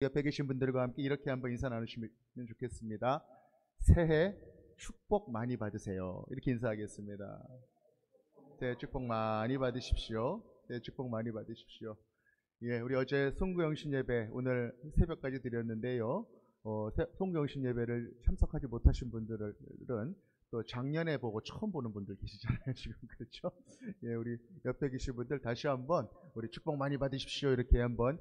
옆에 계신 분들과 함께 이렇게 한번 인사 나누시면 좋겠습니다. 새해 축복 많이 받으세요. 이렇게 인사하겠습니다. 새해 축복 많이 받으십시오. 새해 축복 많이 받으십시오. 예, 우리 어제 송구영신 예배 오늘 새벽까지 드렸는데요. 송구영신 예배를 참석하지 못하신 분들은 또 작년에 보고 처음 보는 분들 계시잖아요, 지금. 그렇죠? 예, 우리 옆에 계신 분들 다시 한번 우리 축복 많이 받으십시오. 이렇게 한번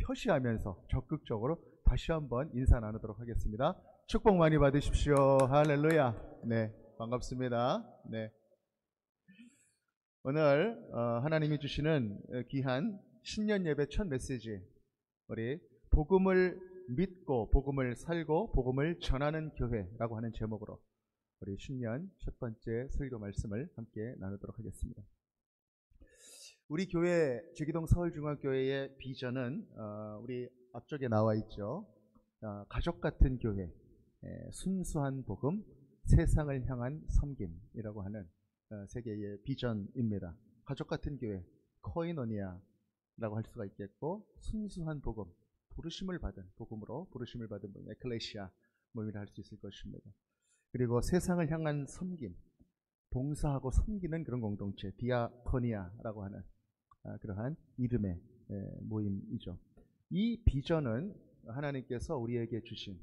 표시하면서 적극적으로 다시 한번 인사 나누도록 하겠습니다. 축복 많이 받으십시오. 할렐루야. 네, 반갑습니다. 네. 오늘 하나님이 주시는 귀한 신년 예배 첫 메시지, 우리 복음을 믿고 복음을 살고 복음을 전하는 교회라고 하는 제목으로 우리 신년 첫 번째 설교 말씀을 함께 나누도록 하겠습니다. 우리 교회 제기동 서울중앙교회의 비전은 우리 앞쪽에 나와 있죠. 가족 같은 교회, 순수한 복음, 세상을 향한 섬김이라고 하는 세 개의 비전입니다. 가족 같은 교회, 코이노니아라고 할 수가 있겠고, 순수한 복음, 부르심을 받은 복음으로 부르심을 받은 모임, 에클레시아 모임이라 할 수 있을 것입니다. 그리고 세상을 향한 섬김, 봉사하고 섬기는 그런 공동체, 디아코니아라고 하는 그러한 이름의 모임이죠. 이 비전은 하나님께서 우리에게 주신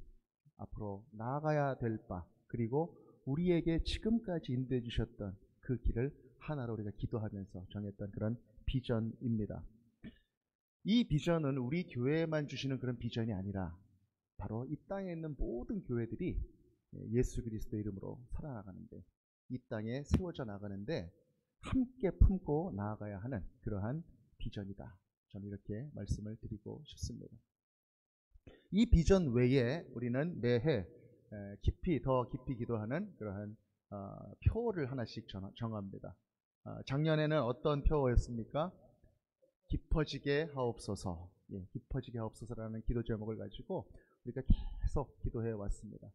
앞으로 나아가야 될 바, 그리고 우리에게 지금까지 인도해 주셨던 그 길을 하나로 우리가 기도하면서 정했던 그런 비전입니다. 이 비전은 우리 교회에만 주시는 그런 비전이 아니라 바로 이 땅에 있는 모든 교회들이 예수 그리스도 이름으로 살아나가는데, 이 땅에 세워져 나가는데 함께 품고 나아가야 하는 그러한 비전이다. 저는 이렇게 말씀을 드리고 싶습니다. 이 비전 외에 우리는 매해 더 깊이 기도하는 그러한 표어를 하나씩 정합니다. 작년에는 어떤 표어였습니까? 깊어지게 하옵소서. 예, 깊어지게 하옵소서라는 기도 제목을 가지고 우리가 계속 기도해 왔습니다.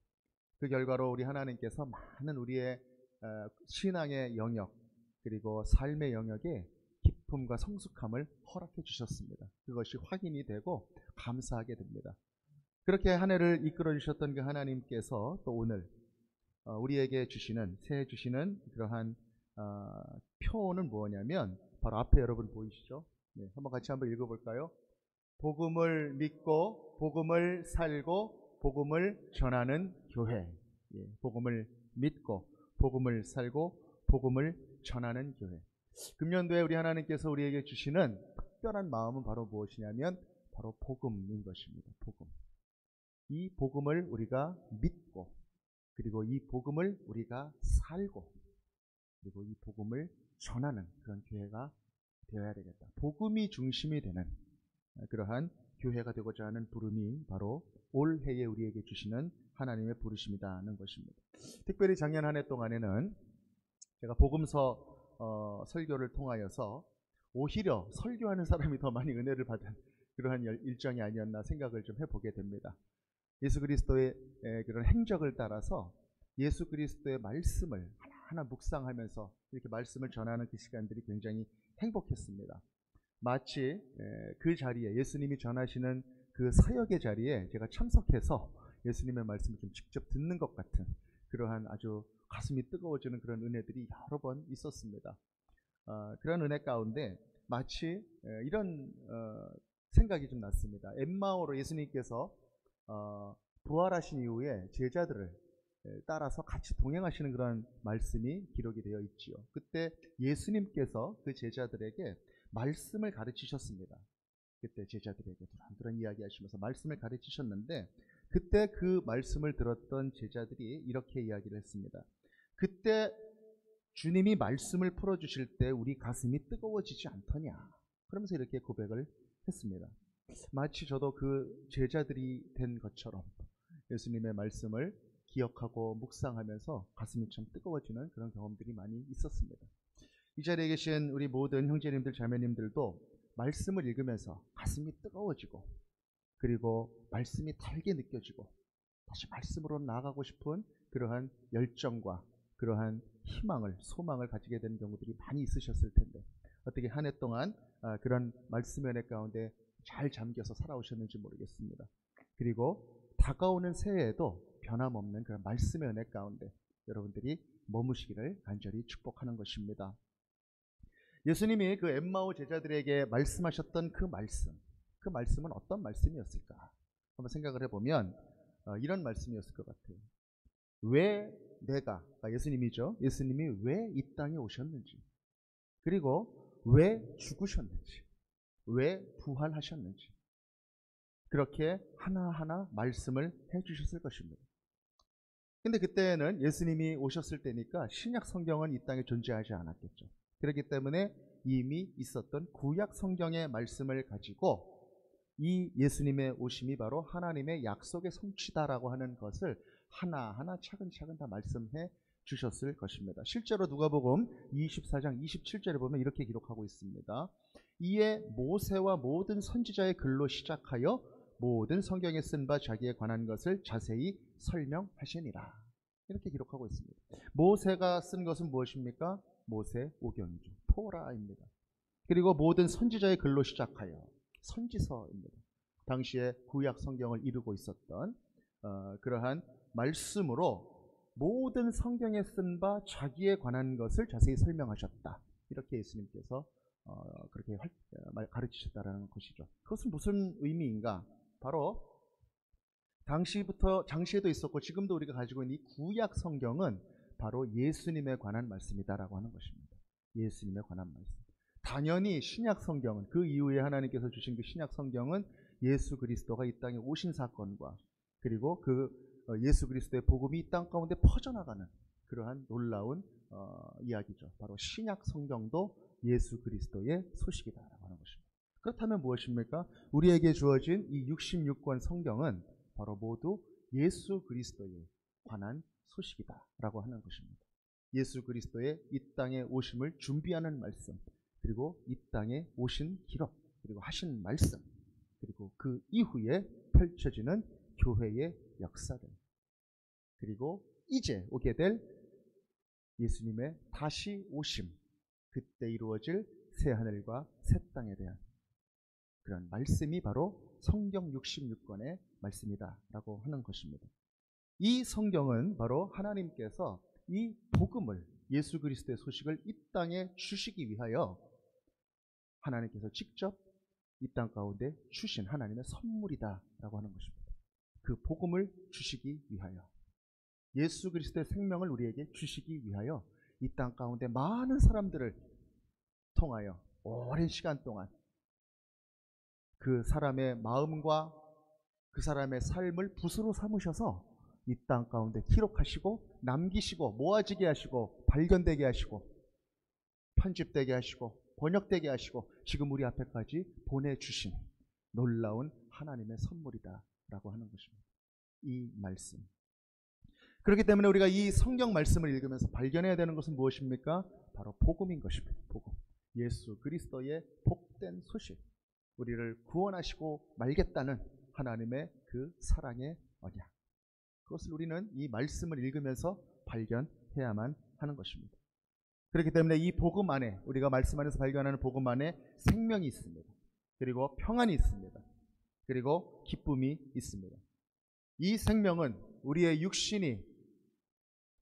그 결과로 우리 하나님께서 많은 우리의 신앙의 영역, 그리고 삶의 영역에 기쁨과 성숙함을 허락해 주셨습니다. 그것이 확인이 되고 감사하게 됩니다. 그렇게 한 해를 이끌어 주셨던 그 하나님께서 또 오늘 우리에게 주시는, 새해 주시는 그러한 표어는 뭐냐면 바로 앞에 여러분 보이시죠? 네, 한번 같이 한번 읽어볼까요? 복음을 믿고 복음을 살고 복음을 전하는 교회. 예, 복음을 믿고 복음을 살고 복음을 전하는 교회. 금년도에 우리 하나님께서 우리에게 주시는 특별한 마음은 바로 무엇이냐면 바로 복음인 것입니다. 복음. 이 복음을 우리가 믿고, 그리고 이 복음을 우리가 살고, 그리고 이 복음을 전하는 그런 교회가 되어야 되겠다. 복음이 중심이 되는 그러한 교회가 되고자 하는 부름이 바로 올해에 우리에게 주시는 하나님의 부르심이라는 것입니다. 특별히 작년 한 해 동안에는 제가 복음서 설교를 통하여서 오히려 설교하는 사람이 더 많이 은혜를 받은 그러한 일정이 아니었나 생각을 좀 해보게 됩니다. 예수 그리스도의 그런 행적을 따라서 예수 그리스도의 말씀을 하나하나 묵상하면서 이렇게 말씀을 전하는 그 시간들이 굉장히 행복했습니다. 마치 그 자리에, 예수님이 전하시는 그 사역의 자리에 제가 참석해서 예수님의 말씀을 좀 직접 듣는 것 같은 그러한 아주 가슴이 뜨거워지는 그런 은혜들이 여러 번 있었습니다. 그런 은혜 가운데 마치 이런 생각이 좀 났습니다. 엠마오로 예수님께서 부활하신 이후에 제자들을 따라서 같이 동행하시는 그런 말씀이 기록이 되어 있지요. 그때 예수님께서 그 제자들에게 말씀을 가르치셨습니다. 그때 제자들에게 두런두런 이야기하시면서 말씀을 가르치셨는데, 그때 그 말씀을 들었던 제자들이 이렇게 이야기를 했습니다. 그때 주님이 말씀을 풀어주실 때 우리 가슴이 뜨거워지지 않더냐, 그러면서 이렇게 고백을 했습니다. 마치 저도 그 제자들이 된 것처럼 예수님의 말씀을 기억하고 묵상하면서 가슴이 참 뜨거워지는 그런 경험들이 많이 있었습니다. 이 자리에 계신 우리 모든 형제님들, 자매님들도 말씀을 읽으면서 가슴이 뜨거워지고, 그리고 말씀이 달게 느껴지고 다시 말씀으로 나아가고 싶은 그러한 열정과 그러한 희망을, 소망을 가지게 되는 경우들이 많이 있으셨을 텐데, 어떻게 한 해 동안 그런 말씀의 은혜 가운데 잘 잠겨서 살아오셨는지 모르겠습니다. 그리고 다가오는 새해에도 변함없는 그런 말씀의 은혜 가운데 여러분들이 머무시기를 간절히 축복하는 것입니다. 예수님이 그 엠마오 제자들에게 말씀하셨던 그 말씀은 어떤 말씀이었을까? 한번 생각을 해보면 이런 말씀이었을 것 같아요. 왜 내가, 예수님이죠. 예수님이 왜 이 땅에 오셨는지, 그리고 왜 죽으셨는지, 왜 부활하셨는지, 그렇게 하나하나 말씀을 해주셨을 것입니다. 근데 그때는 예수님이 오셨을 때니까 신약 성경은 이 땅에 존재하지 않았겠죠. 그렇기 때문에 이미 있었던 구약 성경의 말씀을 가지고 이 예수님의 오심이 바로 하나님의 약속의 성취다라고 하는 것을 하나하나 차근차근 다 말씀해 주셨을 것입니다. 실제로 누가복음 24장 27절에 보면 이렇게 기록하고 있습니다. 이에 모세와 모든 선지자의 글로 시작하여 모든 성경에 쓴 바 자기에 관한 것을 자세히 설명하시니라. 이렇게 기록하고 있습니다. 모세가 쓴 것은 무엇입니까? 모세 오경이죠. 토라입니다. 그리고 모든 선지자의 글로 시작하여 선지서입니다. 당시에 구약 성경을 이루고 있었던 그러한 말씀으로 모든 성경에 쓴 바 자기에 관한 것을 자세히 설명하셨다. 이렇게 예수님께서 그렇게 가르치셨다라는 것이죠. 그것은 무슨 의미인가? 바로 당시에도 있었고 지금도 우리가 가지고 있는 이 구약 성경은 바로 예수님에 관한 말씀이다라고 하는 것입니다. 예수님에 관한 말씀. 당연히 신약 성경은, 그 이후에 하나님께서 주신 그 신약 성경은 예수 그리스도가 이 땅에 오신 사건과 그리고 그 예수 그리스도의 복음이 이 땅 가운데 퍼져나가는 그러한 놀라운 이야기죠. 바로 신약 성경도 예수 그리스도의 소식이다라고 하는 것입니다. 그렇다면 무엇입니까? 우리에게 주어진 이 66권 성경은 바로 모두 예수 그리스도에 관한 소식이다라고 하는 것입니다. 예수 그리스도의 이 땅에 오심을 준비하는 말씀, 그리고 이 땅에 오신 기록, 그리고 하신 말씀, 그리고 그 이후에 펼쳐지는 교회의 역사들, 그리고 이제 오게 될 예수님의 다시 오심, 그때 이루어질 새하늘과 새 땅에 대한 그런 말씀이 바로 성경 66권의 말씀이다라고 하는 것입니다. 이 성경은 바로 하나님께서 이 복음을, 예수 그리스도의 소식을 이 땅에 주시기 위하여 하나님께서 직접 이 땅 가운데 주신 하나님의 선물이다라고 하는 것입니다. 그 복음을 주시기 위하여, 예수 그리스도의 생명을 우리에게 주시기 위하여 이 땅 가운데 많은 사람들을 통하여 오랜 시간 동안 그 사람의 마음과 그 사람의 삶을 붓으로 삼으셔서 이 땅 가운데 기록하시고 남기시고 모아지게 하시고 발견되게 하시고 편집되게 하시고 번역되게 하시고 지금 우리 앞에까지 보내주신 놀라운 하나님의 선물이다라고 하는 것입니다. 이 말씀. 그렇기 때문에 우리가 이 성경 말씀을 읽으면서 발견해야 되는 것은 무엇입니까? 바로 복음인 것입니다. 복음. 예수 그리스도의 복된 소식. 우리를 구원하시고 말겠다는 하나님의 그 사랑의 언약. 그것을 우리는 이 말씀을 읽으면서 발견해야만 하는 것입니다. 그렇기 때문에 이 복음 안에, 우리가 말씀 안에서 발견하는 복음 안에 생명이 있습니다. 그리고 평안이 있습니다. 그리고 기쁨이 있습니다. 이 생명은 우리의 육신이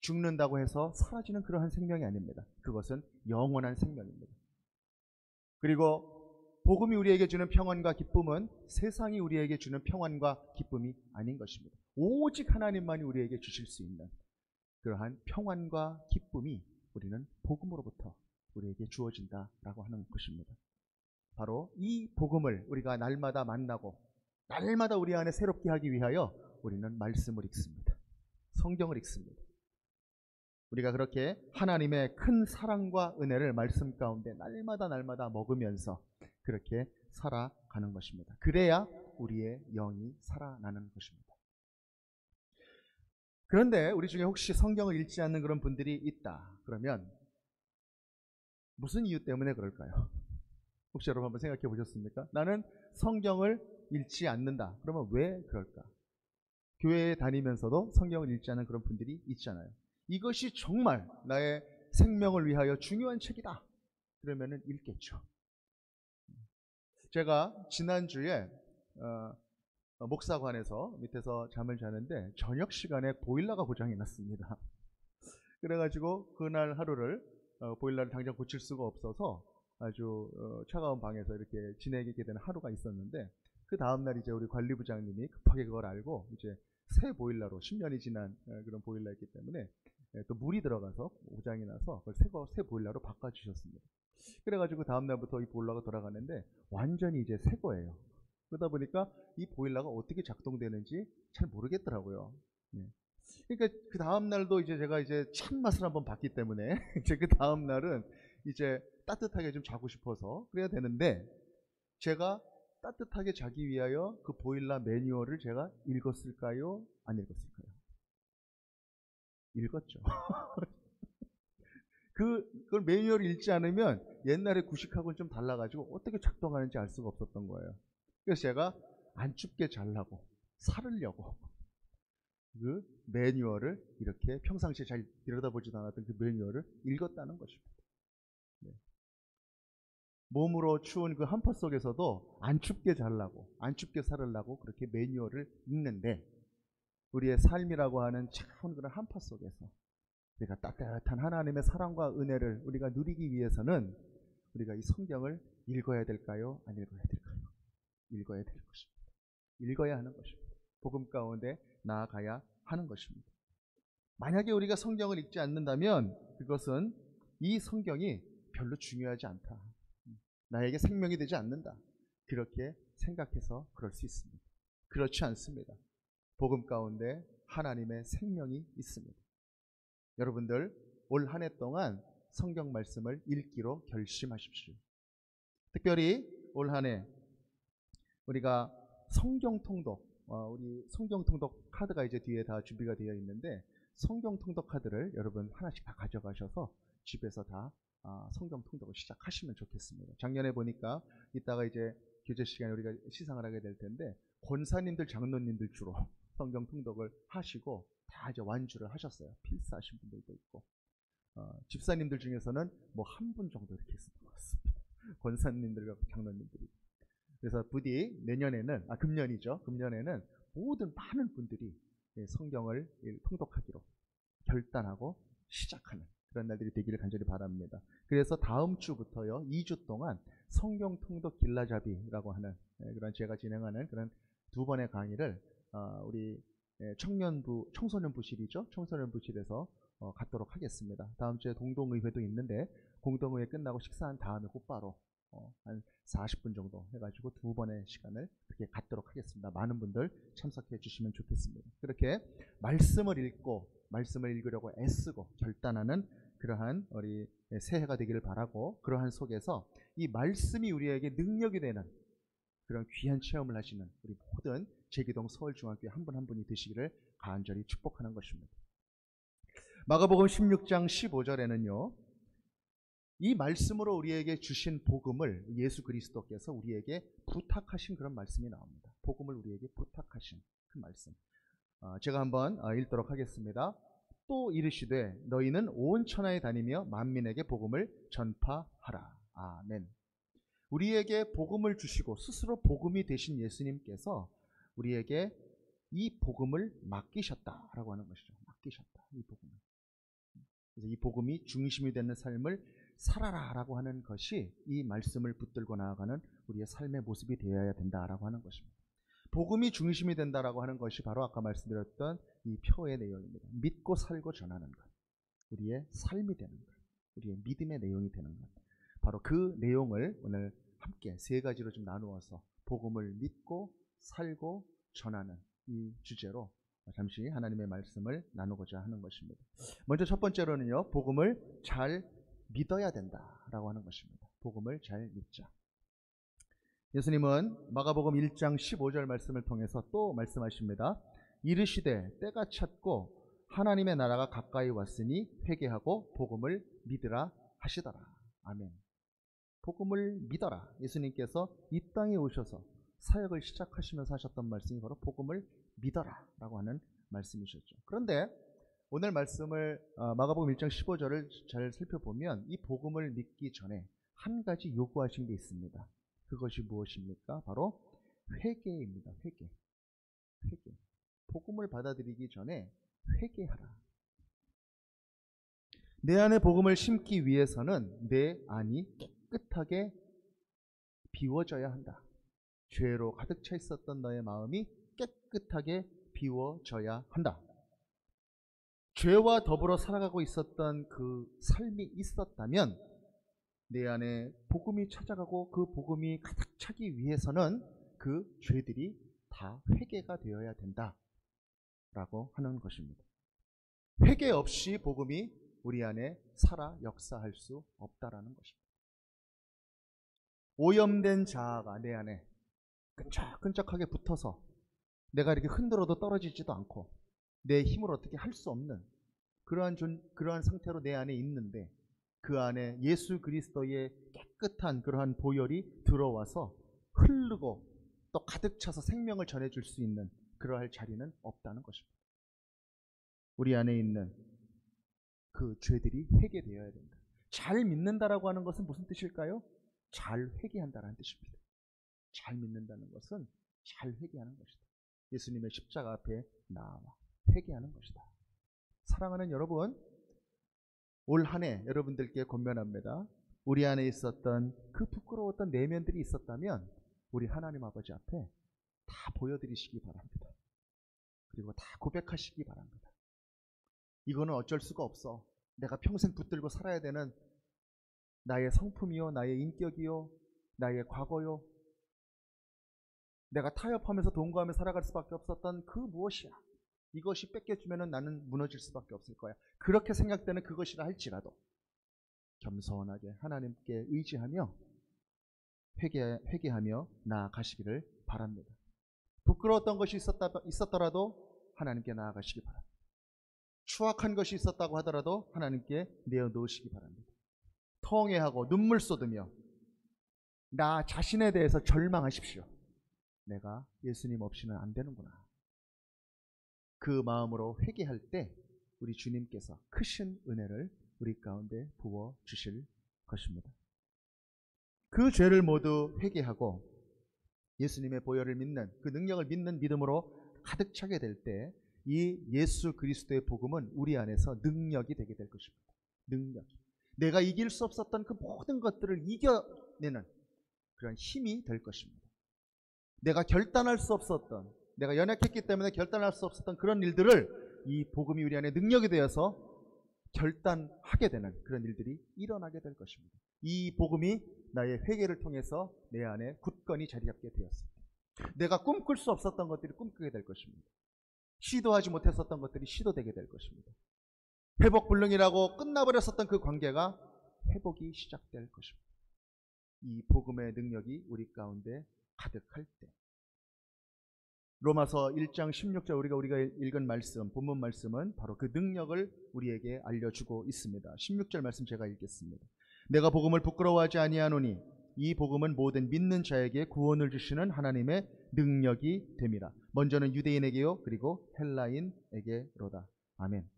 죽는다고 해서 사라지는 그러한 생명이 아닙니다. 그것은 영원한 생명입니다. 그리고 복음이 우리에게 주는 평안과 기쁨은 세상이 우리에게 주는 평안과 기쁨이 아닌 것입니다. 오직 하나님만이 우리에게 주실 수 있는 그러한 평안과 기쁨이 우리는 복음으로부터 우리에게 주어진다라고 하는 것입니다. 바로 이 복음을 우리가 날마다 만나고 날마다 우리 안에 새롭게 하기 위하여 우리는 말씀을 읽습니다. 성경을 읽습니다. 우리가 그렇게 하나님의 큰 사랑과 은혜를 말씀 가운데 날마다 먹으면서 그렇게 살아가는 것입니다. 그래야 우리의 영이 살아나는 것입니다. 그런데 우리 중에 혹시 성경을 읽지 않는 그런 분들이 있다. 그러면 무슨 이유 때문에 그럴까요? 혹시 여러분 한번 생각해 보셨습니까? 나는 성경을 읽지 않는다. 그러면 왜 그럴까? 교회에 다니면서도 성경을 읽지 않는 그런 분들이 있잖아요. 이것이 정말 나의 생명을 위하여 중요한 책이다. 그러면은 읽겠죠. 제가 지난주에 목사관에서 밑에서 잠을 자는데 저녁 시간에 보일러가 고장이 났습니다. 그래가지고 그날 하루를 보일러를 당장 고칠 수가 없어서 아주 차가운 방에서 이렇게 지내게 되는 하루가 있었는데, 그 다음날 이제 우리 관리부장님이 급하게 그걸 알고 이제 새 보일러로 10년이 지난 그런 보일러였기 때문에 또 물이 들어가서 고장이 나서 그걸 새 보일러로 바꿔주셨습니다. 그래가지고 다음날부터 이 보일러가 돌아가는데 완전히 이제 새 거예요. 그러다 보니까 이 보일러가 어떻게 작동되는지 잘 모르겠더라고요. 그러니까 그 다음날도 이제 제가 이제 참맛을 한번 봤기 때문에 이제 그 다음날은 이제 따뜻하게 좀 자고 싶어서 그래야 되는데, 제가 따뜻하게 자기 위하여 그 보일러 매뉴얼을 제가 읽었을까요? 안 읽었을까요? 읽었죠. 그걸 매뉴얼을 읽지 않으면 옛날에 구식하고는 좀 달라가지고 어떻게 작동하는지 알 수가 없었던 거예요. 그래서 제가 안 춥게 자려고, 살으려고 그 매뉴얼을 이렇게 평상시에 잘 들여다보지도 않았던 그 매뉴얼을 읽었다는 것입니다. 몸으로 추운 그 한파 속에서도 안 춥게 자려고, 안 춥게 살으려고 그렇게 매뉴얼을 읽는데, 우리의 삶이라고 하는 차가운 그런 한파 속에서 우리가 따뜻한 하나님의 사랑과 은혜를 우리가 누리기 위해서는 우리가 이 성경을 읽어야 될까요? 안 읽어야 될까요? 읽어야 될 것입니다. 읽어야 하는 것입니다. 복음 가운데 나아가야 하는 것입니다. 만약에 우리가 성경을 읽지 않는다면 그것은 이 성경이 별로 중요하지 않다, 나에게 생명이 되지 않는다, 그렇게 생각해서 그럴 수 있습니다. 그렇지 않습니다. 복음 가운데 하나님의 생명이 있습니다. 여러분들 올 한 해 동안 성경 말씀을 읽기로 결심하십시오. 특별히 올 한 해 우리가 성경 통독, 우리 성경 통독 카드가 이제 뒤에 다 준비가 되어 있는데, 성경 통독 카드를 여러분 하나씩 다 가져가셔서 집에서 다 성경 통독을 시작하시면 좋겠습니다. 작년에 보니까 이따가 이제 교제 시간에 우리가 시상을 하게 될 텐데, 권사님들, 장로님들 주로 성경 통독을 하시고 다 이제 완주를 하셨어요. 필사하신 분들도 있고, 집사님들 중에서는 뭐 한 분 정도 이렇게 있었던 것 같습니다. 권사님들과 장로님들이. 그래서 부디 내년에는, 금년이죠. 금년에는 모든 많은 분들이 성경을 통독하기로 결단하고 시작하는 그런 날들이 되기를 간절히 바랍니다. 그래서 다음 주부터요, 2주 동안 성경 통독 길라잡이라고 하는 그런 제가 진행하는 그런 2번의 강의를 우리 청소년부실이죠. 청소년부실에서 갖도록 하겠습니다. 다음 주에 공동의회도 있는데, 공동의회 끝나고 식사한 다음에 곧바로 한 40분 정도 해가지고 2번의 시간을 그렇게 갖도록 하겠습니다. 많은 분들 참석해 주시면 좋겠습니다. 그렇게 말씀을 읽고 말씀을 읽으려고 애쓰고 결단하는 그러한 우리 새해가 되기를 바라고, 그러한 속에서 이 말씀이 우리에게 능력이 되는 그런 귀한 체험을 하시는 우리 모든 제기동 서울중앙교회 한 분 한 분이 되시기를 간절히 축복하는 것입니다. 마가복음 16장 15절에는요, 이 말씀으로 우리에게 주신 복음을 예수 그리스도께서 우리에게 부탁하신 그런 말씀이 나옵니다. 복음을 우리에게 부탁하신 그 말씀, 제가 한번 읽도록 하겠습니다. 또 이르시되 너희는 온 천하에 다니며 만민에게 복음을 전파하라. 아멘. 우리에게 복음을 주시고 스스로 복음이 되신 예수님께서 우리에게 이 복음을 맡기셨다라고 하는 것이죠. 맡기셨다, 이 복음을. 그래서 이 복음이 중심이 되는 삶을 살아라라고 하는 것이 이 말씀을 붙들고 나아가는 우리의 삶의 모습이 되어야 된다라고 하는 것입니다. 복음이 중심이 된다라고 하는 것이 바로 아까 말씀드렸던 이 표의 내용입니다. 믿고 살고 전하는 것, 우리의 삶이 되는 것, 우리의 믿음의 내용이 되는 것, 바로 그 내용을 오늘 함께 세 가지로 좀 나누어서 복음을 믿고 살고 전하는 이 주제로 잠시 하나님의 말씀을 나누고자 하는 것입니다. 먼저 첫 번째로는요, 복음을 잘 믿어야 된다라고 하는 것입니다. 복음을 잘 믿자. 예수님은 마가복음 1장 15절 말씀을 통해서 또 말씀하십니다. 이르시되 때가 찼고 하나님의 나라가 가까이 왔으니 회개하고 복음을 믿으라 하시더라. 아멘. 복음을 믿어라. 예수님께서 이 땅에 오셔서 사역을 시작하시면서 하셨던 말씀이 바로 복음을 믿어라 라고 하는 말씀이셨죠. 그런데 오늘 말씀을 마가복음 1장 15절을 잘 살펴보면 이 복음을 믿기 전에 한 가지 요구하신 게 있습니다. 그것이 무엇입니까? 바로 회개입니다. 회개. 회개. 복음을 받아들이기 전에 회개하라. 내 안에 복음을 심기 위해서는 내 안이 깨끗하게 비워져야 한다. 죄로 가득 차 있었던 너의 마음이 깨끗하게 비워져야 한다. 죄와 더불어 살아가고 있었던 그 삶이 있었다면 내 안에 복음이 찾아가고 그 복음이 가득 차기 위해서는 그 죄들이 다 회개가 되어야 된다라고 하는 것입니다. 회개 없이 복음이 우리 안에 살아 역사할 수 없다라는 것입니다. 오염된 자아가 내 안에 끈적끈적하게 붙어서 내가 이렇게 흔들어도 떨어지지도 않고 내 힘으로 어떻게 할 수 없는 그러한 상태로 내 안에 있는데, 그 안에 예수 그리스도의 깨끗한 그러한 보혈이 들어와서 흐르고 또 가득 차서 생명을 전해줄 수 있는 그러할 자리는 없다는 것입니다. 우리 안에 있는 그 죄들이 회개되어야 된다. 잘 믿는다라고 하는 것은 무슨 뜻일까요? 잘 회개한다는 뜻입니다. 잘 믿는다는 것은 잘 회개하는 것이다. 예수님의 십자가 앞에 나와 회개하는 것이다. 사랑하는 여러분, 올 한 해 여러분들께 권면합니다. 우리 안에 있었던 그 부끄러웠던 내면들이 있었다면 우리 하나님 아버지 앞에 다 보여드리시기 바랍니다. 그리고 다 고백하시기 바랍니다. 이거는 어쩔 수가 없어. 내가 평생 붙들고 살아야 되는 나의 성품이요, 나의 인격이요, 나의 과거요, 내가 타협하면서 동거하며 살아갈 수밖에 없었던 그 무엇이야. 이것이 뺏겨주면 나는 무너질 수밖에 없을 거야. 그렇게 생각되는 그것이라 할지라도 겸손하게 하나님께 의지하며 회개하며 나아가시기를 바랍니다. 부끄러웠던 것이 있었더라도 하나님께 나아가시기 바랍니다. 추악한 것이 있었다고 하더라도 하나님께 내어놓으시기 바랍니다. 통회하고 눈물 쏟으며 나 자신에 대해서 절망하십시오. 내가 예수님 없이는 안 되는구나. 그 마음으로 회개할 때 우리 주님께서 크신 은혜를 우리 가운데 부어 주실 것입니다. 그 죄를 모두 회개하고 예수님의 보혈을 믿는, 그 능력을 믿는 믿음으로 가득 차게 될 때 이 예수 그리스도의 복음은 우리 안에서 능력이 되게 될 것입니다. 능력. 내가 이길 수 없었던 그 모든 것들을 이겨내는 그런 힘이 될 것입니다. 내가 결단할 수 없었던, 내가 연약했기 때문에 결단할 수 없었던 그런 일들을 이 복음이 우리 안에 능력이 되어서 결단하게 되는 그런 일들이 일어나게 될 것입니다. 이 복음이 나의 회개를 통해서 내 안에 굳건히 자리 잡게 되었습니다. 내가 꿈꿀 수 없었던 것들이 꿈꾸게 될 것입니다. 시도하지 못했었던 것들이 시도되게 될 것입니다. 회복불능이라고 끝나버렸었던 그 관계가 회복이 시작될 것입니다. 이 복음의 능력이 우리 가운데 가득할 때. 로마서 1장 16절 우리가 읽은 말씀, 본문 말씀은 바로 그 능력을 우리에게 알려주고 있습니다. 16절 말씀 제가 읽겠습니다. 내가 복음을 부끄러워하지 아니하노니 이 복음은 모든 믿는 자에게 구원을 주시는 하나님의 능력이 됨이라. 먼저는 유대인에게요, 그리고 헬라인에게로다. 아멘.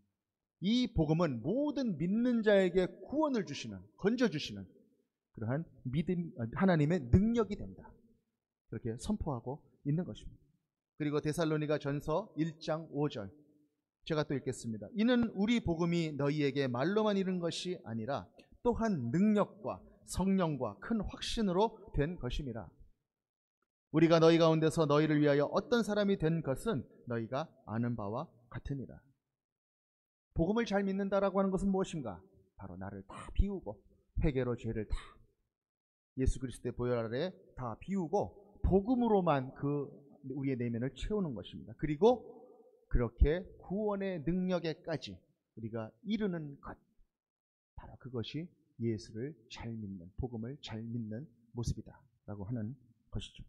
이 복음은 모든 믿는 자에게 구원을 주시는, 건져주시는 그러한 믿음, 하나님의 능력이 된다. 그렇게 선포하고 있는 것입니다. 그리고 데살로니가 전서 1장 5절 제가 또 읽겠습니다. 이는 우리 복음이 너희에게 말로만 이른 것이 아니라 또한 능력과 성령과 큰 확신으로 된 것임이라. 우리가 너희 가운데서 너희를 위하여 어떤 사람이 된 것은 너희가 아는 바와 같으니라. 복음을 잘 믿는다라고 하는 것은 무엇인가? 바로 나를 다 비우고 회개로 죄를 다 예수 그리스도의 보혈 아래 다 비우고 복음으로만 그 우리의 내면을 채우는 것입니다. 그리고 그렇게 구원의 능력에까지 우리가 이르는 것, 바로 그것이 예수를 잘 믿는, 복음을 잘 믿는 모습이다 라고 하는 것이죠.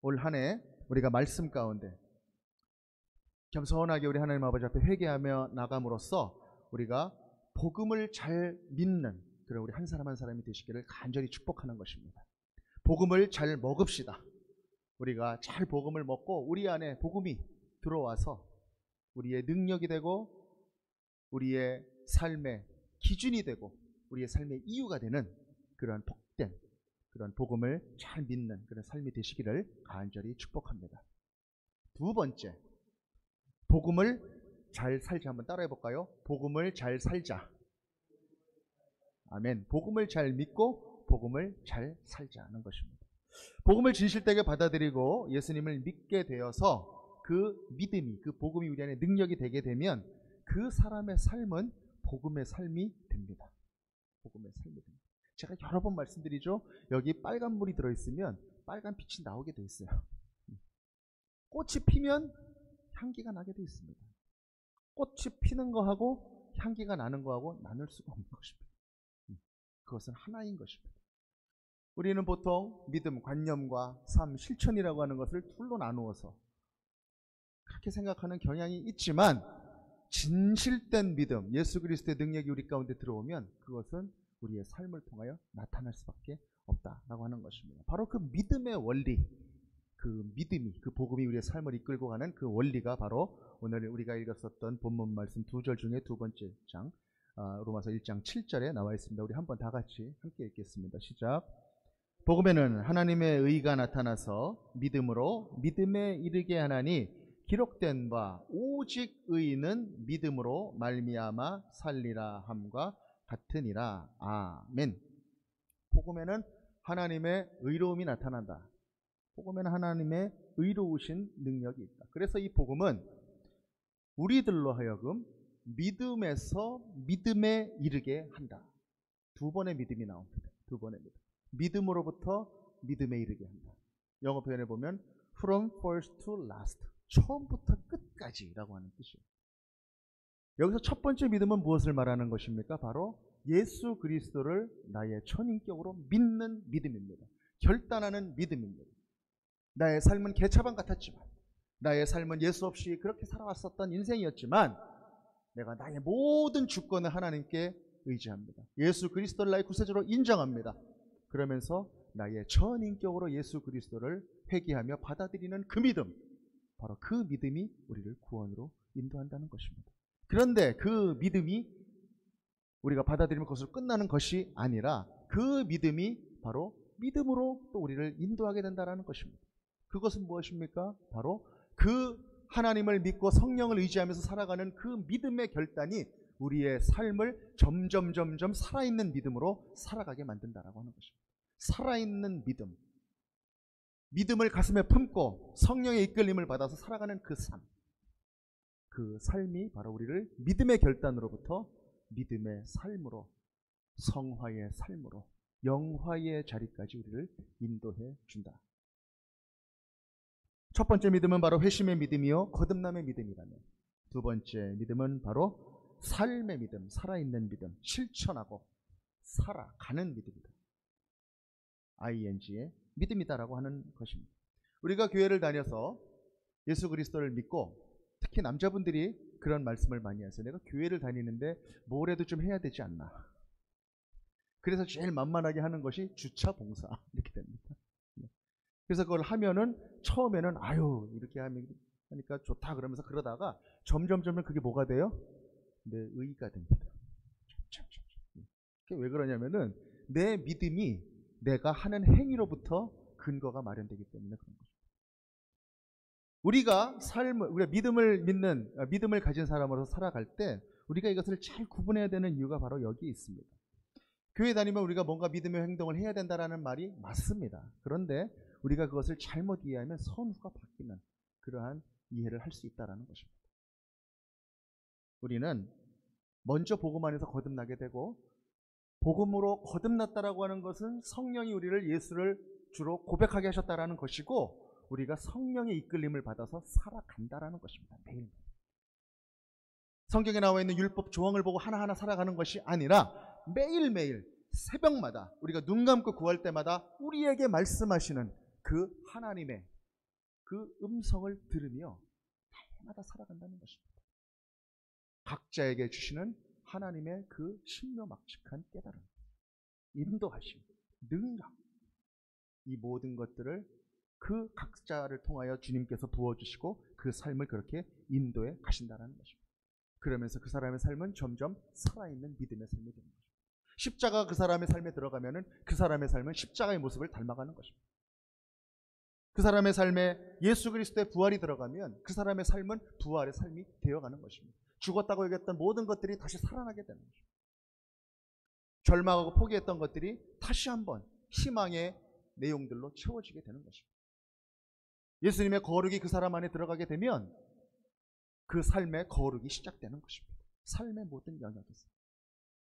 올 한 해 우리가 말씀 가운데 겸손하게 우리 하나님 아버지 앞에 회개하며 나감으로써 우리가 복음을 잘 믿는 그런 우리 한 사람 한 사람이 되시기를 간절히 축복하는 것입니다. 복음을 잘 먹읍시다. 우리가 잘 복음을 먹고 우리 안에 복음이 들어와서 우리의 능력이 되고 우리의 삶의 기준이 되고 우리의 삶의 이유가 되는 그러한 복된 그런 복음을 잘 믿는 그런 삶이 되시기를 간절히 축복합니다. 두 번째, 복음을 잘 살자. 한번 따라해 볼까요? 복음을 잘 살자. 아멘. 복음을 잘 믿고 복음을 잘 살자는 것입니다. 복음을 진실되게 받아들이고 예수님을 믿게 되어서 그 믿음이, 그 복음이 우리 안에 능력이 되게 되면 그 사람의 삶은 복음의 삶이 됩니다. 복음의 삶이 됩니다. 제가 여러 번 말씀드리죠. 여기 빨간 물이 들어있으면 빨간 빛이 나오게 돼 있어요. 꽃이 피면 향기가 나게 돼 있습니다. 꽃이 피는 거하고 향기가 나는 거하고 나눌 수가 없는 것입니다. 그것은 하나인 것입니다. 우리는 보통 믿음, 관념과 삶, 실천이라고 하는 것을 둘로 나누어서 그렇게 생각하는 경향이 있지만 진실된 믿음, 예수 그리스도의 능력이 우리 가운데 들어오면 그것은 우리의 삶을 통하여 나타날 수밖에 없다라고 하는 것입니다. 바로 그 믿음의 원리, 그 믿음이, 그 복음이 우리의 삶을 이끌고 가는 그 원리가 바로 오늘 우리가 읽었었던 본문 말씀 2절 중에 두 번째 장, 로마서 1장 7절에 나와 있습니다. 우리 한번 다 같이 함께 읽겠습니다. 시작. 복음에는 하나님의 의가 나타나서 믿음으로 믿음에 이르게 하나니 기록된 바 오직 의인은 믿음으로 말미암아 살리라 함과 같으니라. 아멘. 복음에는 하나님의 의로움이 나타난다. 복음에는 하나님의 의로우신 능력이 있다. 그래서 이 복음은 우리들로 하여금 믿음에서 믿음에 이르게 한다. 두 번의 믿음이 나옵니다. 두 번의 믿음. 믿음으로부터 믿음에 이르게 한다. 영어 표현에 보면 from first to last, 처음부터 끝까지라고 하는 뜻이에요. 여기서 첫 번째 믿음은 무엇을 말하는 것입니까? 바로 예수 그리스도를 나의 천인격으로 믿는 믿음입니다. 결단하는 믿음입니다. 나의 삶은 개차반 같았지만, 나의 삶은 예수 없이 그렇게 살아왔었던 인생이었지만 내가 나의 모든 주권을 하나님께 의지합니다. 예수 그리스도를 나의 구세주로 인정합니다. 그러면서 나의 전인격으로 예수 그리스도를 회개하며 받아들이는 그 믿음, 바로 그 믿음이 우리를 구원으로 인도한다는 것입니다. 그런데 그 믿음이 우리가 받아들이면 그것으로 끝나는 것이 아니라 그 믿음이 바로 믿음으로 또 우리를 인도하게 된다는 것입니다. 그것은 무엇입니까? 바로 그 하나님을 믿고 성령을 의지하면서 살아가는 그 믿음의 결단이 우리의 삶을 점점 살아있는 믿음으로 살아가게 만든다라고 하는 것입니다. 살아있는 믿음, 믿음을 가슴에 품고 성령의 이끌림을 받아서 살아가는 그 삶, 그 삶이 바로 우리를 믿음의 결단으로부터 믿음의 삶으로, 성화의 삶으로, 영화의 자리까지 우리를 인도해 준다. 첫 번째 믿음은 바로 회심의 믿음이요 거듭남의 믿음이라면, 두 번째 믿음은 바로 삶의 믿음, 살아있는 믿음, 실천하고 살아가는 믿음이다. ING의 믿음이다라고 하는 것입니다. 우리가 교회를 다녀서 예수 그리스도를 믿고, 특히 남자분들이 그런 말씀을 많이 하세요. 내가 교회를 다니는데 뭐라도 좀 해야 되지 않나. 그래서 제일 만만하게 하는 것이 주차 봉사 이렇게 됩니다. 그래서 그걸 하면은 처음에는 아유 이렇게 하니까 좋다 그러면서 그러다가 점점 그게 뭐가 돼요? 내 의가 됩니다. 그게 왜 그러냐면은 내 믿음이 내가 하는 행위로부터 근거가 마련되기 때문에 그런 거죠. 우리가 믿음을 가진 사람으로서 살아갈 때 우리가 이것을 잘 구분해야 되는 이유가 바로 여기에 있습니다. 교회 다니면 우리가 뭔가 믿음의 행동을 해야 된다라는 말이 맞습니다. 그런데 우리가 그것을 잘못 이해하면 선후가 바뀌는 그러한 이해를 할 수 있다는 것입니다. 우리는 먼저 복음 안에서 거듭나게 되고, 복음으로 거듭났다라고 하는 것은 성령이 우리를 예수를 주로 고백하게 하셨다라는 것이고, 우리가 성령의 이끌림을 받아서 살아간다라는 것입니다. 매일 성경에 나와 있는 율법 조항을 보고 하나하나 살아가는 것이 아니라 매일매일 새벽마다 우리가 눈 감고 구할 때마다 우리에게 말씀하시는 그 하나님의 그 음성을 들으며 날마다 살아간다는 것입니다. 각자에게 주시는 하나님의 그 신묘막측한 깨달음, 인도하심, 능력, 이 모든 것들을 그 각자를 통하여 주님께서 부어주시고 그 삶을 그렇게 인도해 가신다는 것입니다. 그러면서 그 사람의 삶은 점점 살아있는 믿음의 삶이 되는 것입니다. 십자가 그 사람의 삶에 들어가면은 그 사람의 삶은 십자가의 모습을 닮아가는 것입니다. 그 사람의 삶에 예수 그리스도의 부활이 들어가면 그 사람의 삶은 부활의 삶이 되어가는 것입니다. 죽었다고 여겼던 모든 것들이 다시 살아나게 되는 것입니다. 절망하고 포기했던 것들이 다시 한번 희망의 내용들로 채워지게 되는 것입니다. 예수님의 거룩이 그 사람 안에 들어가게 되면 그 삶의 거룩이 시작되는 것입니다. 삶의 모든 영역에서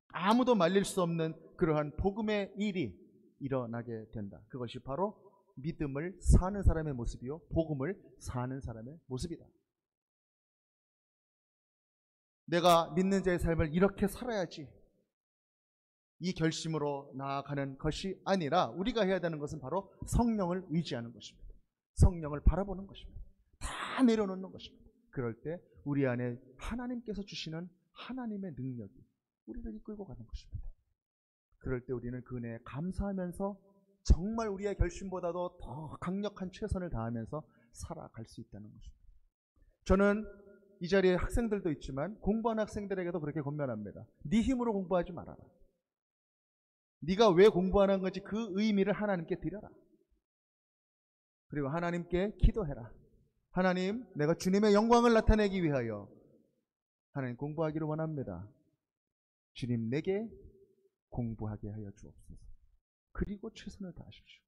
아무도 말릴 수 없는 그러한 복음의 일이 일어나게 된다. 그것이 바로 믿음을 사는 사람의 모습이요, 복음을 사는 사람의 모습이다. 내가 믿는 자의 삶을 이렇게 살아야지, 이 결심으로 나아가는 것이 아니라 우리가 해야 되는 것은 바로 성령을 의지하는 것입니다. 성령을 바라보는 것입니다. 다 내려놓는 것입니다. 그럴 때 우리 안에 하나님께서 주시는 하나님의 능력이 우리를 이끌고 가는 것입니다. 그럴 때 우리는 그 은혜에 감사하면서 정말 우리의 결심보다도 더 강력한 최선을 다하면서 살아갈 수 있다는 것입니다. 저는 이 자리에 학생들도 있지만 공부하는 학생들에게도 그렇게 권면합니다. 네 힘으로 공부하지 말아라. 네가 왜 공부하는 건지 그 의미를 하나님께 드려라. 그리고 하나님께 기도해라. 하나님, 내가 주님의 영광을 나타내기 위하여 하나님 공부하기를 원합니다. 주님, 내게 공부하게 하여 주옵소서. 그리고 최선을 다하십시오.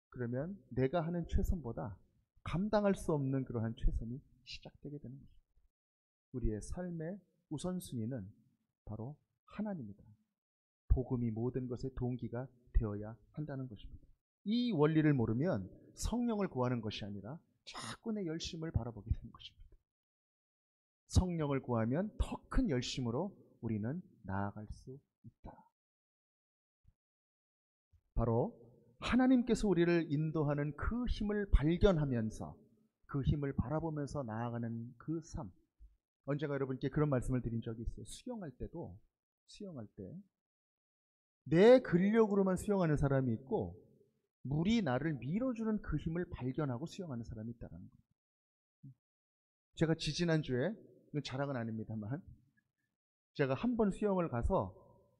그러면 내가 하는 최선보다 감당할 수 없는 그러한 최선이 시작되게 되는 것입니다. 우리의 삶의 우선순위는 바로 하나님이다. 복음이 모든 것의 동기가 되어야 한다는 것입니다. 이 원리를 모르면 성령을 구하는 것이 아니라 자꾸 내 열심을 바라보게 되는 것입니다. 성령을 구하면 더 큰 열심으로 우리는 나아갈 수 있다. 바로 하나님께서 우리를 인도하는 그 힘을 발견하면서 그 힘을 바라보면서 나아가는 그 삶. 언젠가 여러분께 그런 말씀을 드린 적이 있어요. 수영할 때도 수영할 때 내 근력으로만 수영하는 사람이 있고 물이 나를 밀어주는 그 힘을 발견하고 수영하는 사람이 있다는 거예요. 제가 지지난주에, 이건 자랑은 아닙니다만, 제가 한 번 수영을 가서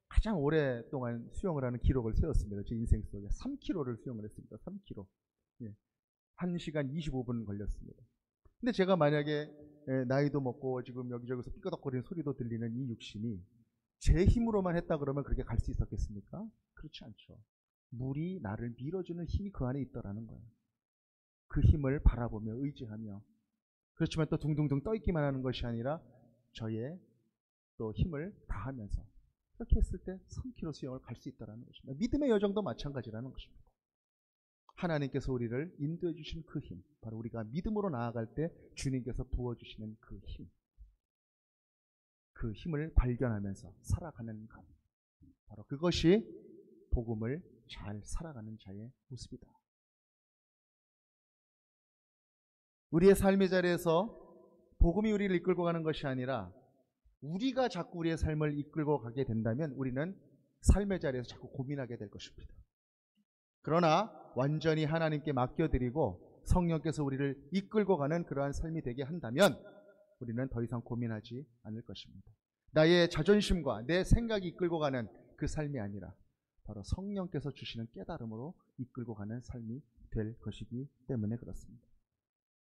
가장 오랫동안 수영을 하는 기록을 세웠습니다. 제 인생 속에 3km를 수영을 했습니다. 3km. 1시간 25분 걸렸습니다. 근데 제가 만약에 나이도 먹고 지금 여기저기서 삐끄덕거리는 소리도 들리는 이 육신이 제 힘으로만 했다 그러면 그렇게 갈 수 있었겠습니까? 그렇지 않죠. 물이 나를 밀어주는 힘이 그 안에 있더라는 거예요. 그 힘을 바라보며 의지하며, 그렇지만 또 둥둥둥 떠있기만 하는 것이 아니라 저의 또 힘을 다하면서 그렇게 했을 때 3km 수영을 갈 수 있다는 것입니다. 믿음의 여정도 마찬가지라는 것입니다. 하나님께서 우리를 인도해 주신 그 힘, 바로 우리가 믿음으로 나아갈 때 주님께서 부어주시는 그 힘, 그 힘을 발견하면서 살아가는 것, 바로 그것이 복음을 잘 살아가는 자의 모습이다. 우리의 삶의 자리에서 복음이 우리를 이끌고 가는 것이 아니라 우리가 자꾸 우리의 삶을 이끌고 가게 된다면 우리는 삶의 자리에서 자꾸 고민하게 될 것입니다. 그러나 완전히 하나님께 맡겨드리고 성령께서 우리를 이끌고 가는 그러한 삶이 되게 한다면 우리는 더 이상 고민하지 않을 것입니다. 나의 자존심과 내 생각이 이끌고 가는 그 삶이 아니라 바로 성령께서 주시는 깨달음으로 이끌고 가는 삶이 될 것이기 때문에 그렇습니다.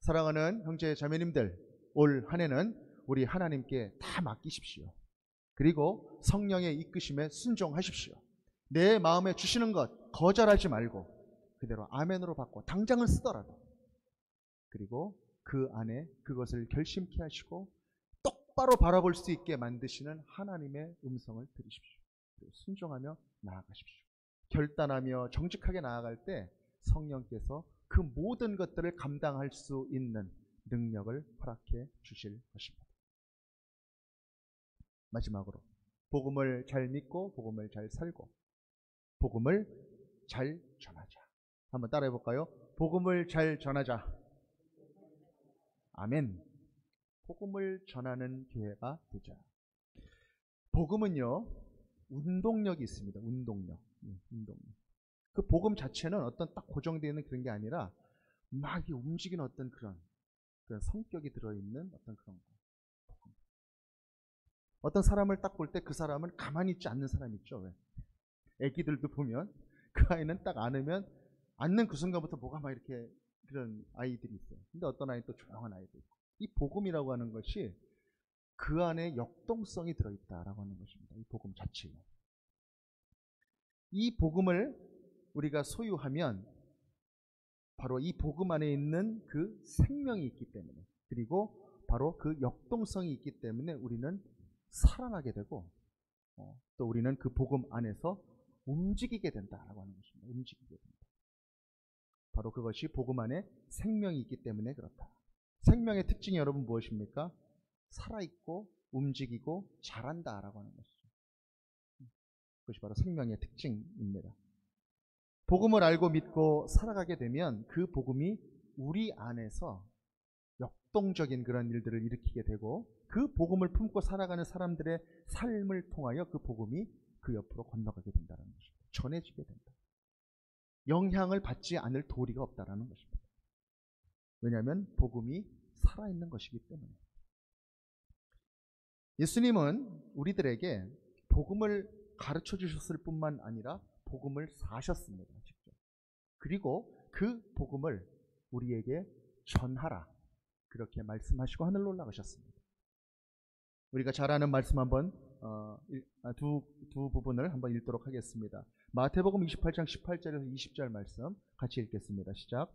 사랑하는 형제 자매님들, 올 한 해는 우리 하나님께 다 맡기십시오. 그리고 성령의 이끄심에 순종하십시오. 내 마음에 주시는 것 거절하지 말고 그대로 아멘으로 받고 당장은 쓰더라도, 그리고 그 안에 그것을 결심케 하시고 똑바로 바라볼 수 있게 만드시는 하나님의 음성을 들으십시오. 그리고 순종하며 나아가십시오. 결단하며 정직하게 나아갈 때 성령께서 그 모든 것들을 감당할 수 있는 능력을 허락해 주실 것입니다. 마지막으로 복음을 잘 믿고 복음을 잘 살고 복음을 잘 전하자. 한번 따라해 볼까요? 복음을 잘 전하자. 아멘. 복음을 전하는 교회가 되자. 복음은요, 운동력이 있습니다. 운동력. 그 복음 자체는 어떤 딱 고정되어 있는 그런 게 아니라 막 움직이는 어떤 그런 성격이 들어있는 어떤 그런 거. 어떤 사람을 딱 볼 때 그 사람은 가만히 있지 않는 사람 있죠. 왜? 애기들도 보면 그 아이는 딱 안으면 앉는 그 순간부터 뭐가 막 이렇게 그런 아이들이 있어요. 근데 어떤 아이는 또 조용한 아이도 있고. 이 복음이라고 하는 것이 그 안에 역동성이 들어있다라고 하는 것입니다. 이 복음 자체에. 이 복음을 우리가 소유하면 바로 이 복음 안에 있는 그 생명이 있기 때문에, 그리고 바로 그 역동성이 있기 때문에 우리는 살아나게 되고 또 우리는 그 복음 안에서 움직이게 된다라고 하는 것입니다. 움직이게 된다. 바로 그것이 복음 안에 생명이 있기 때문에 그렇다. 생명의 특징이 여러분 무엇입니까? 살아있고 움직이고 자란다라고 하는 것이죠. 그것이 바로 생명의 특징입니다. 복음을 알고 믿고 살아가게 되면 그 복음이 우리 안에서 역동적인 그런 일들을 일으키게 되고, 그 복음을 품고 살아가는 사람들의 삶을 통하여 그 복음이 그 옆으로 건너가게 된다는 것입니다. 전해지게 된다. 영향을 받지 않을 도리가 없다는 것입니다. 왜냐하면 복음이 살아있는 것이기 때문에. 예수님은 우리들에게 복음을 가르쳐 주셨을 뿐만 아니라 복음을 사셨습니다. 직접. 그리고 그 복음을 우리에게 전하라, 그렇게 말씀하시고 하늘로 올라가셨습니다. 우리가 잘 아는 말씀 한번 두 부분을 한번 읽도록 하겠습니다. 마태복음 28장 18절에서 20절 말씀 같이 읽겠습니다. 시작.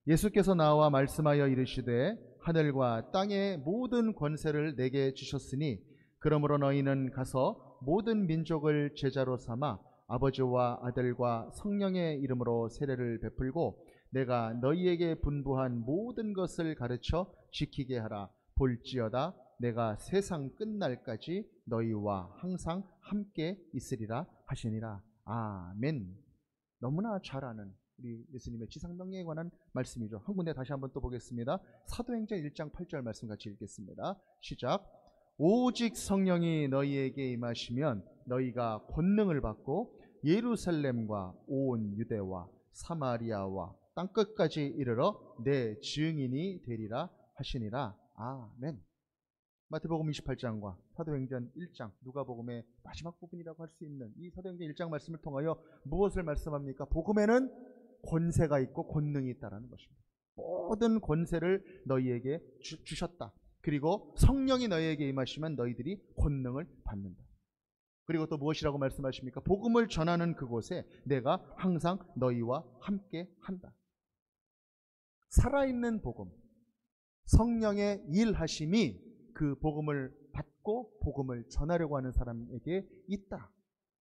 예수께서 나와 말씀하여 이르시되 하늘과 땅의 모든 권세를 내게 주셨으니 그러므로 너희는 가서 모든 민족을 제자로 삼아 아버지와 아들과 성령의 이름으로 세례를 베풀고 내가 너희에게 분부한 모든 것을 가르쳐 지키게 하라. 볼지어다 내가 세상 끝날까지 너희와 항상 함께 있으리라 하시니라. 아멘. 너무나 잘 아는 우리 예수님의 지상명령에 관한 말씀이죠. 한 군데 다시 한번 또 보겠습니다. 사도행전 1장 8절 말씀 같이 읽겠습니다. 시작. 오직 성령이 너희에게 임하시면 너희가 권능을 받고 예루살렘과 온 유대와 사마리아와 땅끝까지 이르러 내 증인이 되리라 하시니라. 아멘. 마태복음 28장과 사도행전 1장, 누가복음의 마지막 부분이라고 할 수 있는 이 사도행전 1장 말씀을 통하여 무엇을 말씀합니까? 복음에는 권세가 있고 권능이 있다는 것입니다. 모든 권세를 너희에게 주셨다. 그리고 성령이 너희에게 임하시면 너희들이 권능을 받는다. 그리고 또 무엇이라고 말씀하십니까? 복음을 전하는 그곳에 내가 항상 너희와 함께 한다. 살아있는 복음, 성령의 일하심이 그 복음을 받고 복음을 전하려고 하는 사람에게 있다.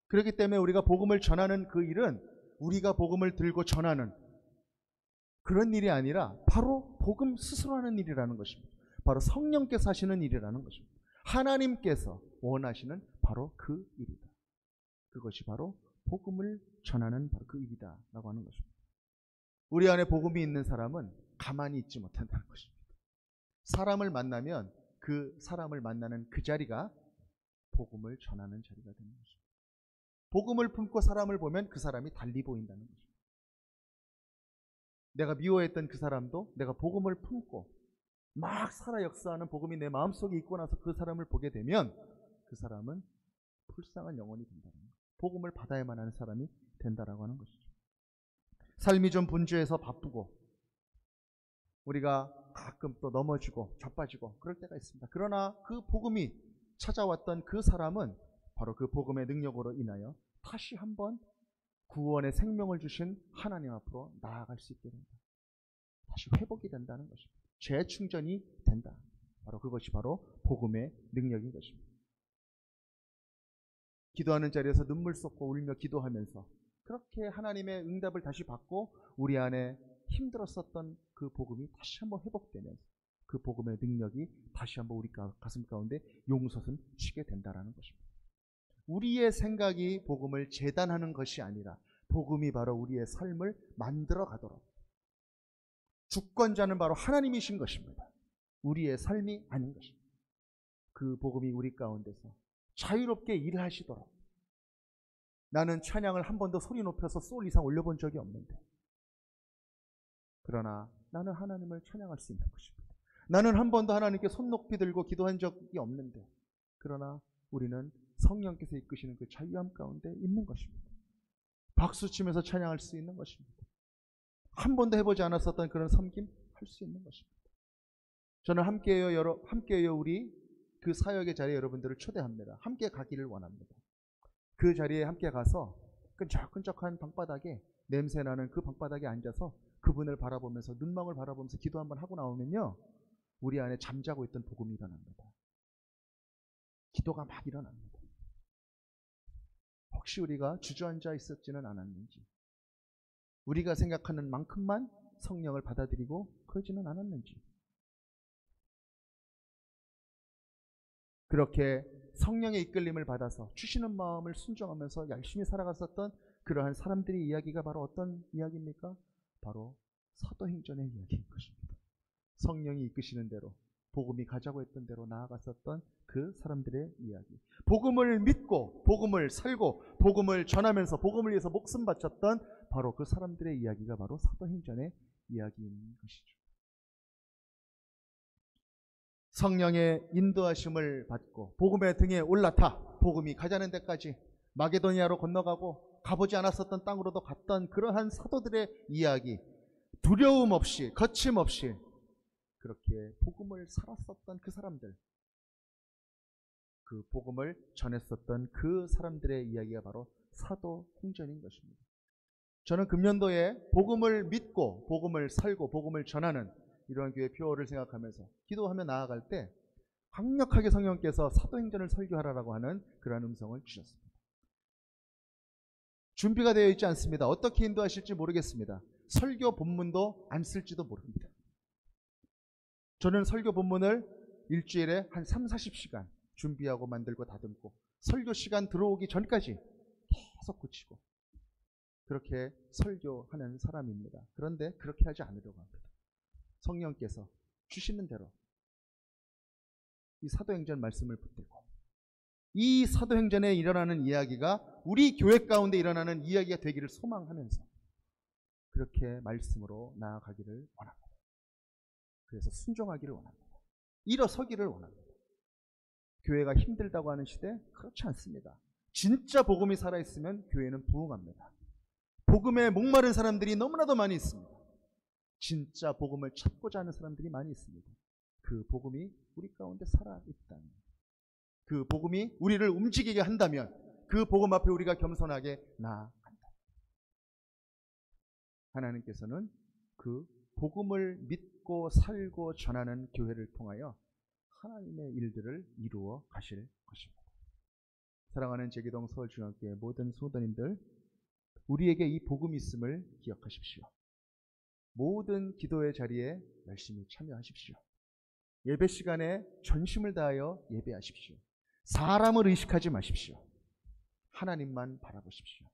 그렇기 때문에 우리가 복음을 전하는 그 일은 우리가 복음을 들고 전하는 그런 일이 아니라 바로 복음 스스로 하는 일이라는 것입니다. 바로 성령께서 하시는 일이라는 것입니다. 하나님께서 원하시는 바로 그 일이다. 그것이 바로 복음을 전하는 바로 그 일이다 라고 하는 것입니다. 우리 안에 복음이 있는 사람은 가만히 있지 못한다는 것입니다. 사람을 만나면 그 사람을 만나는 그 자리가 복음을 전하는 자리가 되는 것입니다. 복음을 품고 사람을 보면 그 사람이 달리 보인다는 것입니다. 내가 미워했던 그 사람도 내가 복음을 품고 막 살아 역사하는 복음이 내 마음속에 있고 나서 그 사람을 보게 되면 그 사람은 불쌍한 영혼이 된다는 거예요. 복음을 받아야만 하는 사람이 된다라고 하는 것이죠. 삶이 좀 분주해서 바쁘고 우리가 가끔 또 넘어지고 자빠지고 그럴 때가 있습니다. 그러나 그 복음이 찾아왔던 그 사람은 바로 그 복음의 능력으로 인하여 다시 한번 구원의 생명을 주신 하나님 앞으로 나아갈 수 있게 된다. 다시 회복이 된다는 것입니다. 재충전이 된다. 바로 그것이 바로 복음의 능력인 것입니다. 기도하는 자리에서 눈물 쏟고 울며 기도하면서 그렇게 하나님의 응답을 다시 받고 우리 안에 힘들었었던 그 복음이 다시 한번 회복되면서 그 복음의 능력이 다시 한번 우리 가슴 가운데 용솟음 치게 된다는 것입니다. 우리의 생각이 복음을 재단하는 것이 아니라 복음이 바로 우리의 삶을 만들어 가도록, 주권자는 바로 하나님이신 것입니다. 우리의 삶이 아닌 것입니다. 그 복음이 우리 가운데서 자유롭게 일하시도록. 나는 찬양을 한 번도 소리 높여서 소울 이상 올려본 적이 없는데, 그러나 나는 하나님을 찬양할 수 있는 것입니다. 나는 한 번도 하나님께 손 높이 들고 기도한 적이 없는데, 그러나 우리는 성령께서 이끄시는 그 자유함 가운데 있는 것입니다. 박수치면서 찬양할 수 있는 것입니다. 한 번도 해보지 않았었던 그런 섬김 할 수 있는 것입니다. 저는 함께해요 우리 그 사역의 자리에 여러분들을 초대합니다. 함께 가기를 원합니다. 그 자리에 함께 가서 끈적끈적한 방바닥에 냄새나는 그 방바닥에 앉아서 그분을 바라보면서 눈망울 바라보면서 기도 한번 하고 나오면요, 우리 안에 잠자고 있던 복음이 일어납니다. 기도가 막 일어납니다. 혹시 우리가 주저앉아 있었지는 않았는지, 우리가 생각하는 만큼만 성령을 받아들이고 그러지는 않았는지, 그렇게 성령의 이끌림을 받아서 주시는 마음을 순종하면서 열심히 살아갔었던 그러한 사람들의 이야기가 바로 어떤 이야기입니까? 바로 사도행전의 이야기인 것입니다. 성령이 이끄시는 대로, 복음이 가자고 했던 대로 나아갔었던 그 사람들의 이야기. 복음을 믿고 복음을 살고 복음을 전하면서 복음을 위해서 목숨 바쳤던 바로 그 사람들의 이야기가 바로 사도행전의 이야기인 것이죠. 성령의 인도하심을 받고 복음의 등에 올라타 복음이 가자는 데까지 마게도니아로 건너가고 가보지 않았었던 땅으로도 갔던 그러한 사도들의 이야기, 두려움 없이 거침없이 그렇게 복음을 살았었던 그 사람들, 그 복음을 전했었던 그 사람들의 이야기가 바로 사도행전인 것입니다. 저는 금년도에 복음을 믿고 복음을 살고 복음을 전하는 이러한 교회 표어를 생각하면서 기도하며 나아갈 때 강력하게 성령께서 사도행전을 설교하라고 하는 그러한 음성을 주셨습니다. 준비가 되어 있지 않습니다. 어떻게 인도하실지 모르겠습니다. 설교 본문도 안 쓸지도 모릅니다. 저는 설교 본문을 일주일에 한 30-40시간 준비하고 만들고 다듬고 설교 시간 들어오기 전까지 계속 고치고 그렇게 설교하는 사람입니다. 그런데 그렇게 하지 않으려고 합니다. 성령께서 주시는 대로 이 사도행전 말씀을 붙들고 이 사도행전에 일어나는 이야기가 우리 교회 가운데 일어나는 이야기가 되기를 소망하면서 그렇게 말씀으로 나아가기를 원합니다. 그래서 순종하기를 원합니다. 일어서기를 원합니다. 교회가 힘들다고 하는 시대? 그렇지 않습니다. 진짜 복음이 살아있으면 교회는 부흥합니다. 복음에 목마른 사람들이 너무나도 많이 있습니다. 진짜 복음을 찾고자 하는 사람들이 많이 있습니다. 그 복음이 우리 가운데 살아있다면, 그 복음이 우리를 움직이게 한다면, 그 복음 앞에 우리가 겸손하게 나아간다. 하나님께서는 그 복음을 믿고 살고 전하는 교회를 통하여 하나님의 일들을 이루어 가실 것입니다. 사랑하는 제기동 서울중앙교회 모든 성도님들, 우리에게 이 복음이 있음을 기억하십시오. 모든 기도의 자리에 열심히 참여하십시오. 예배 시간에 전심을 다하여 예배하십시오. 사람을 의식하지 마십시오. 하나님만 바라보십시오.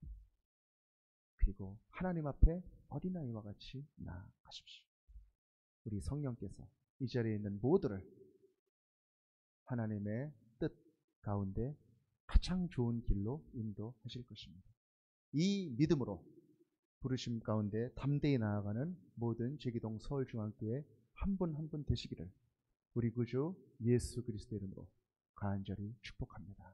그리고 하나님 앞에 어린아이와 같이 나아가십시오. 우리 성령께서 이 자리에 있는 모두를 하나님의 뜻 가운데 가장 좋은 길로 인도하실 것입니다. 이 믿음으로 부르심 가운데 담대히 나아가는 모든 제기동 서울중앙교회 한 분 한 분 되시기를 우리 구주 예수 그리스도의 이름으로 간절히 축복합니다.